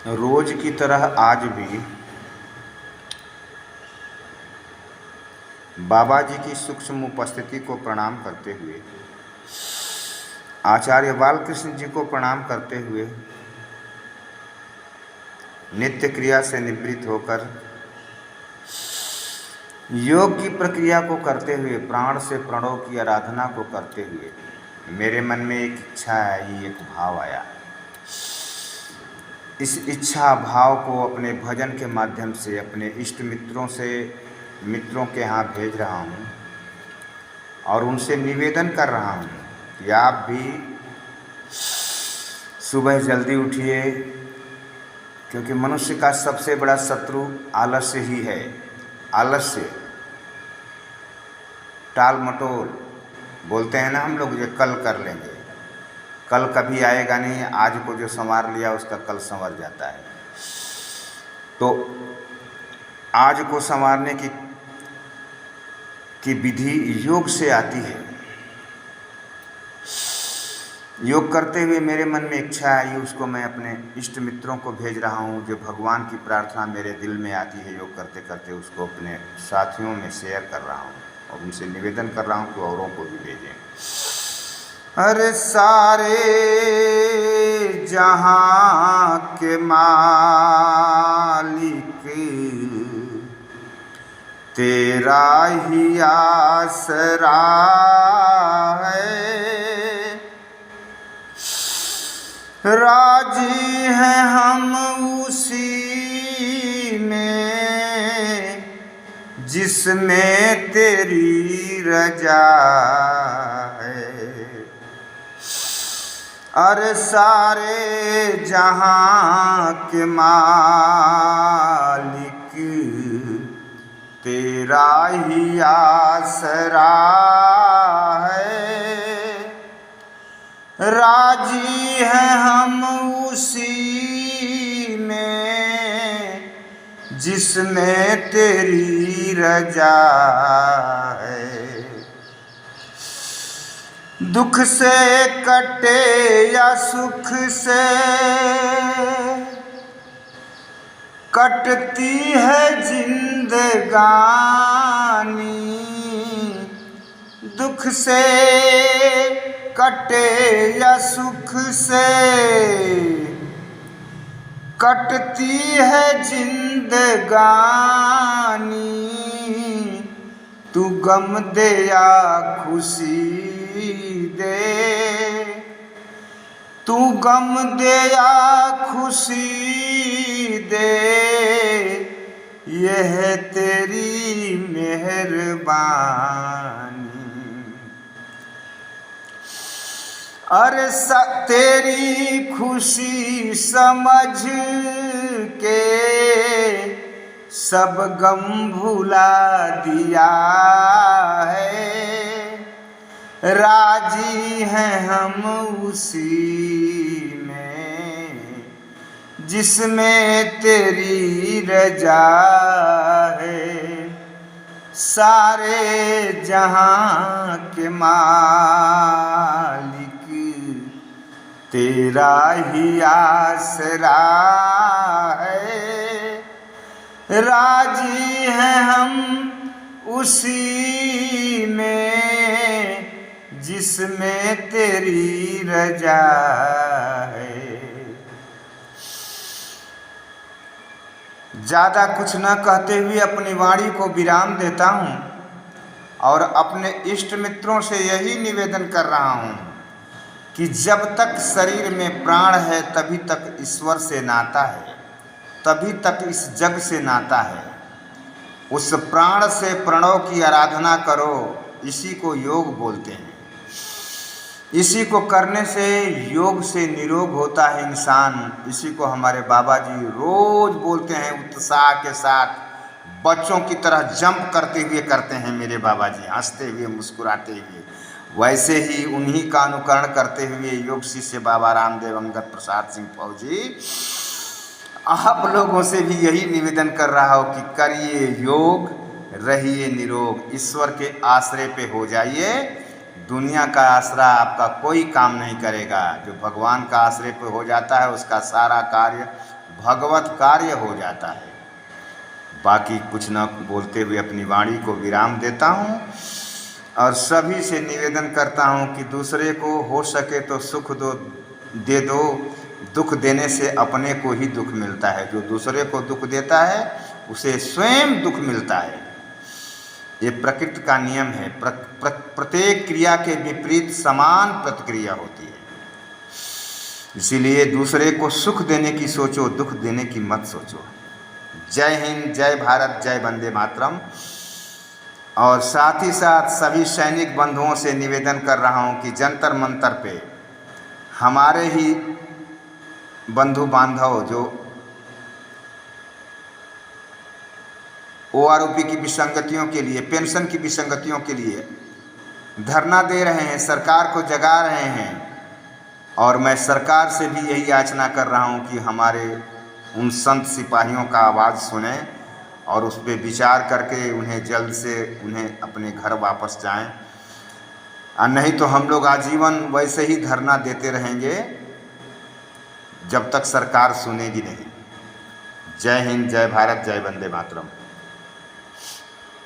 रोज की तरह आज भी बाबा जी की सूक्ष्म उपस्थिति को प्रणाम करते हुए, आचार्य बालकृष्ण जी को प्रणाम करते हुए, नित्य क्रिया से निवृत्त होकर योग की प्रक्रिया को करते हुए, प्राण से प्रणव की आराधना को करते हुए मेरे मन में एक इच्छा आई, एक भाव आया। इस इच्छा भाव को अपने भजन के माध्यम से अपने इष्ट मित्रों के यहाँ भेज रहा हूँ और उनसे निवेदन कर रहा हूँ कि आप भी सुबह जल्दी उठिए, क्योंकि मनुष्य का सबसे बड़ा शत्रु आलस्य ही है। आलस्य, टाल मटोल बोलते हैं ना हम लोग, ये कल कर लेंगे, कल कभी आएगा नहीं, आज को जो संवार लिया उसका कल संवर जाता है। तो आज को संवारने की विधि योग से आती है। योग करते हुए मेरे मन में इच्छा आई, उसको मैं अपने इष्ट मित्रों को भेज रहा हूँ। जो भगवान की प्रार्थना मेरे दिल में आती है योग करते करते, उसको अपने साथियों में शेयर कर रहा हूँ और उनसे निवेदन कर रहा हूँ कि औरों को भी भेजें। अरे सारे जहां के मालिक तेरा ही आसरा है, राजी हैं हम उसी में जिसमें तेरी रजा है। अरे सारे जहां के मालिक तेरा ही आसरा है, राजी हैं हम उसी में जिसमें तेरी रजा है। दुख से कटे या सुख से कटती है जिंदगानी, दुख से कटे या सुख से कटती है जिंदगानी, तू गम दे या खुशी दे, तू गम दे या खुशी दे, यह तेरी मेहरबानी। अरे तेरी खुशी समझ के सब गम भुला दिया है, राजी हैं हम उसी में जिसमें तेरी रजा है। सारे जहां के मालिक तेरा ही आसरा है, राजी हैं हम उसी में जिसमें तेरी रजा है। ज़्यादा कुछ न कहते हुए अपनी वाणी को विराम देता हूँ और अपने इष्ट मित्रों से यही निवेदन कर रहा हूँ कि जब तक शरीर में प्राण है तभी तक ईश्वर से नाता है, तभी तक इस जग से नाता है। उस प्राण से प्रणव की आराधना करो, इसी को योग बोलते हैं। इसी को करने से योग से निरोग होता है इंसान। इसी को हमारे बाबा जी रोज बोलते हैं, उत्साह के साथ बच्चों की तरह जंप करते हुए करते हैं मेरे बाबा जी, हंसते हुए मुस्कुराते हुए। वैसे ही उन्हीं का अनुकरण करते हुए योग शिष्य बाबा रामदेव अंगद प्रसाद सिंह फौजी आप लोगों से भी यही निवेदन कर रहा हो कि करिए योग, रहिए निरोग, ईश्वर के आश्रय पे हो जाइए। दुनिया का आसरा आपका कोई काम नहीं करेगा। जो भगवान का आश्रय पे हो जाता है उसका सारा कार्य भगवत कार्य हो जाता है। बाकी कुछ न बोलते हुए अपनी वाणी को विराम देता हूँ और सभी से निवेदन करता हूँ कि दूसरे को हो सके तो सुख दे दो। दुख देने से अपने को ही दुख मिलता है। जो दूसरे को दुख देता है उसे स्वयं दुख मिलता है। ये प्रकृति का नियम है। प्रत्येक क्रिया के विपरीत समान प्रतिक्रिया होती है। इसीलिए दूसरे को सुख देने की सोचो, दुख देने की मत सोचो। जय हिंद, जय भारत, जय वंदे मातरम। और साथ ही साथ सभी सैनिक बंधुओं से निवेदन कर रहा हूं कि जंतर मंतर पे हमारे ही बंधु बांधव जो OROP की विसंगतियों के लिए, पेंशन की विसंगतियों के लिए धरना दे रहे हैं, सरकार को जगा रहे हैं। और मैं सरकार से भी यही याचना कर रहा हूं कि हमारे उन संत सिपाहियों का आवाज़ सुने और उस पर विचार करके उन्हें जल्द से उन्हें अपने घर वापस जाएं। और नहीं तो हम लोग आजीवन वैसे ही धरना देते रहेंगे जब तक सरकार सुनेगी नहीं। जय हिंद, जय भारत, जय वंदे मातरम।